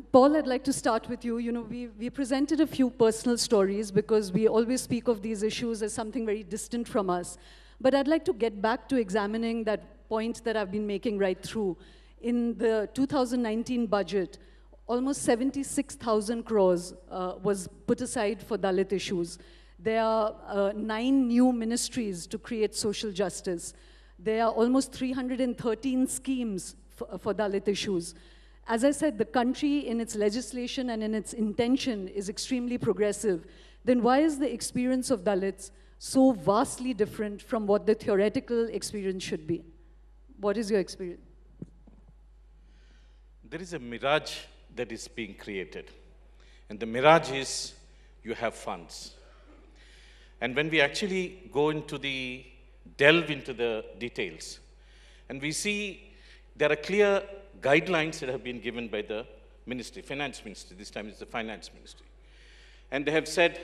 Paul, I'd like to start with you. You know, we presented a few personal stories because we always speak of these issues as something very distant from us. But I'd like to get back to examining that point that I've been making right through. In the 2019 budget, almost 76,000 crores was put aside for Dalit issues. There are 9 new ministries to create social justice. There are almost 313 schemes for Dalit issues. As I said, the country in its legislation and in its intention is extremely progressive. Then why is the experience of Dalits so vastly different from what the theoretical experience should be? What is your experience? There is a mirage that is being created. And the mirage is you have funds. And when we actually delve into the details, and we see there are clear guidelines that have been given by the ministry, finance ministry, this time it's the finance ministry. And they have said,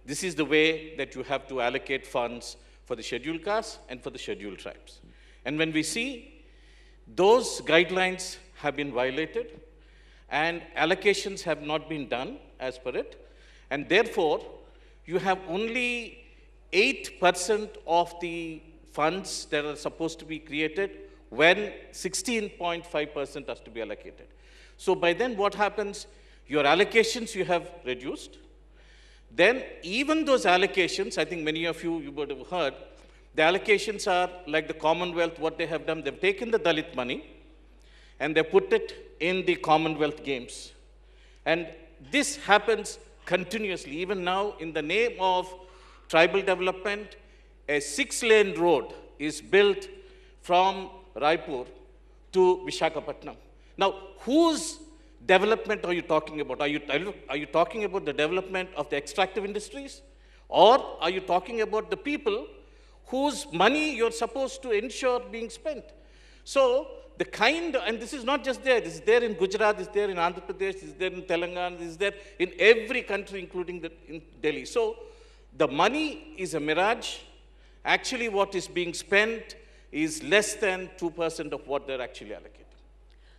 this is the way that you have to allocate funds for the scheduled castes and for the scheduled tribes. And when we see those guidelines have been violated and allocations have not been done as per it, and therefore you have only 8% of the funds that are supposed to be created when 16.5% has to be allocated. So by then what happens? Your allocations you have reduced. Then even those allocations, I think many of you would have heard, the allocations are like the Commonwealth, what they have done, they've taken the Dalit money and they put it in the Commonwealth Games. And this happens continuously. Even now, in the name of tribal development, a 6-lane road is built from Raipur to Visakhapatnam. Now, whose development are you talking about? Are you talking about the development of the extractive industries? Or are you talking about the people whose money you're supposed to ensure being spent? So, and this is not just there, this is there in Gujarat, this is there in Andhra Pradesh, this is there in Telangana, this is there in every country, including in Delhi. So, the money is a mirage. Actually, what is being spent is less than 2% of what they're actually allocating.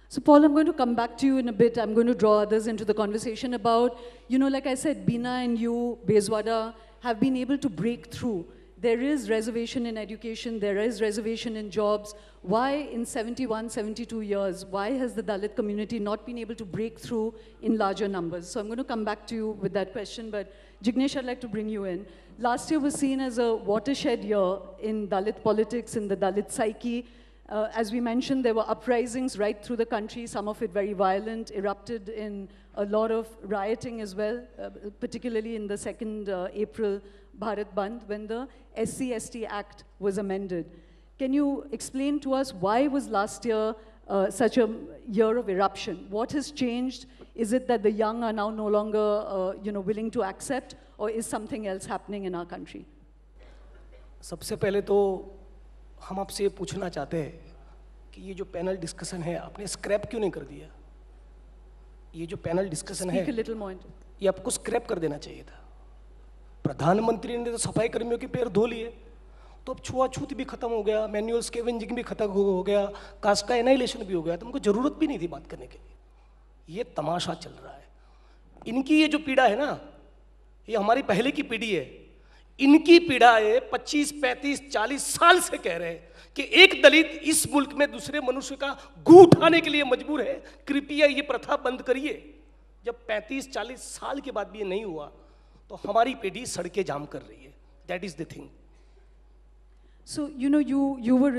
So Paul, I'm going to come back to you in a bit. I'm going to draw others into the conversation about, you know, like I said, Bina and you, Bezwada, have been able to break through. There is reservation in education, there is reservation in jobs. Why in 71, 72 years, why has the Dalit community not been able to break through in larger numbers? So I'm going to come back to you with that question, but Jignesh, I'd like to bring you in. Last year was seen as a watershed year in Dalit politics, in the Dalit psyche. As we mentioned, there were uprisings right through the country, some of it very violent, erupted in a lot of rioting as well, particularly in the 2nd April Bharat Bandh, when the SC/ST Act was amended. Can you explain to us why was last year such a year of eruption? What has changed? Is it that the young are now no longer willing to accept, or is something else happening in our country? सबसे पहले तो हम आपसे ये पूछना चाहते हैं कि ये जो पैनल डिस्कशन है आपने स्क्रैप क्यों नहीं कर दिया? ये जो पैनल डिस्कशन है ये आपको स्क्रैप कर देना चाहिए था। प्रधानमंत्री ने तो सफाई कर्मियों के पैर धो लिए, तो अब छुआछूत भी खत्म हो गया, मैनुअल स्कैवेंजिंग भी खत्म हो गया, कास्ट का एनाइलेशन भी हो गया, तो उनको जरूरत भी नहीं थी बात करने के लिए। ये तमाशा चल रहा है। इनकी ये जो पीड़ा है ना, ये हमारी पहले की पीढ़ी है। इनकी पीड़ा है 25, 35, 40 साल से कह रहे हैं कि एक दलित इस मुल्क में दूसरे मनुष्य का गू उठाने के लिए मजबूर है, कृपया ये प्रथा बंद करिए। जब 35, 40 साल के बाद भी ये नहीं हुआ, तो हमारी पीढ़ी सड़कें जाम कर रही है। That is the thing. So, you know, you were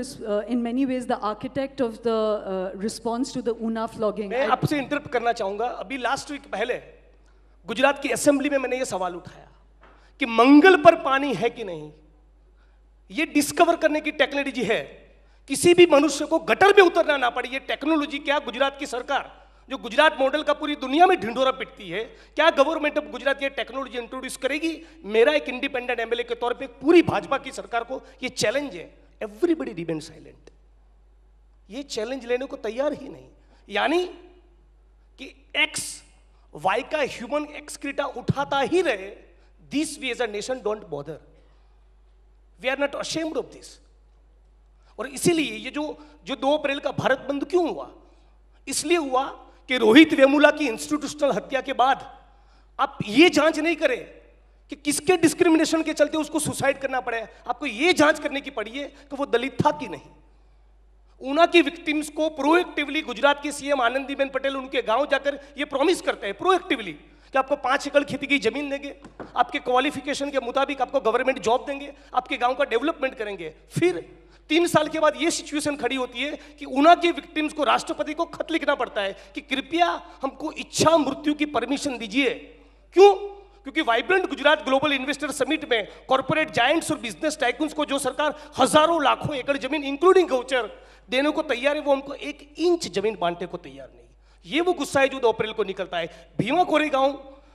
in many ways the architect of the response to the Una flogging. मैं आपसे इंटरप्ट करना चाहूंगा। अभी लास्ट वीक पहले गुजरात की असेंबली में मैंने ये सवाल उठाया कि मंगल पर पानी है कि नहीं। ये डिस्कवर करने की टेक्नोलॉजी है, किसी भी मनुष्य को गटर में उतरना ना पड़े। ये टेक्नोलॉजी क्या गुजरात की सरकार जो गुजरात मॉडल का पूरी दुनिया में ढिंढोरा पिटती है, क्या गवर्नमेंट ऑफ गुजरात ये टेक्नोलॉजी इंट्रोड्यूस करेगी? मेरा एक इंडिपेंडेंट एमएलए के तौर पे पूरी भाजपा की सरकार को ये चैलेंज है। Everybody remain silent. ये चैलेंज लेने को तैयार ही नहीं, यानी कि एक्स वाई का ह्यूमन एक्सक्रीटा उठाता ही रहे। This we as a nation don't bother, we are not ashamed of this. और इसीलिए ये जो 2 अप्रैल का भारत बंद क्यों हुआ? इसलिए हुआ कि कि रोहित वेमुला की इंस्टीट्यूशनल हत्या के बाद आप ये जांच नहीं करें कि किसके डिस्क्रिमिनेशन के चलते उसको सुसाइड करना पड़ा है, आपको ये जांच करने की पड़ी है कि वो दलित था कि नहीं। ऊना की विक्टिम्स को प्रोएक्टिवली गुजरात के सीएम आनंदीबेन पटेल उनके गांव जाकर ये प्रॉमिस करते हैं प्रोएक्टिवली कि आपको 5 एकड़ खेती की जमीन देंगे, आपके क्वालिफिकेशन के मुताबिक आपको गवर्नमेंट जॉब देंगे, आपके गांव का डेवलपमेंट करेंगे। फिर 3 साल के बाद ये सिचुएशन खड़ी होती है कि ऊना के विक्टिम्स को राष्ट्रपति को खत लिखना पड़ता है कि कृपया हमको इच्छा मृत्यु की परमिशन दीजिए। क्यों? क्योंकि vibrant Gujarat global investor summit में कॉर्पोरेट जायंट्स और बिजनेस टाइकून्स को जो सरकार हजारों लाखों एकड़ जमीन इंक्लूडिंग गौचर देने को तैयार है, वो हमको 1 इंच जमीन बांटने को तैयार नहीं। ये वो गुस्सा है जो 2 अप्रैल को निकलता है। भीमा कोरेगांव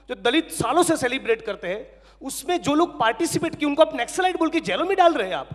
जो दलित सालों से सेलिब्रेट करते हैं, उसमें जो लोग पार्टिसिपेट किए उनको आप नक्सलाइट बोल के जेलों में डाल रहे हैं आप।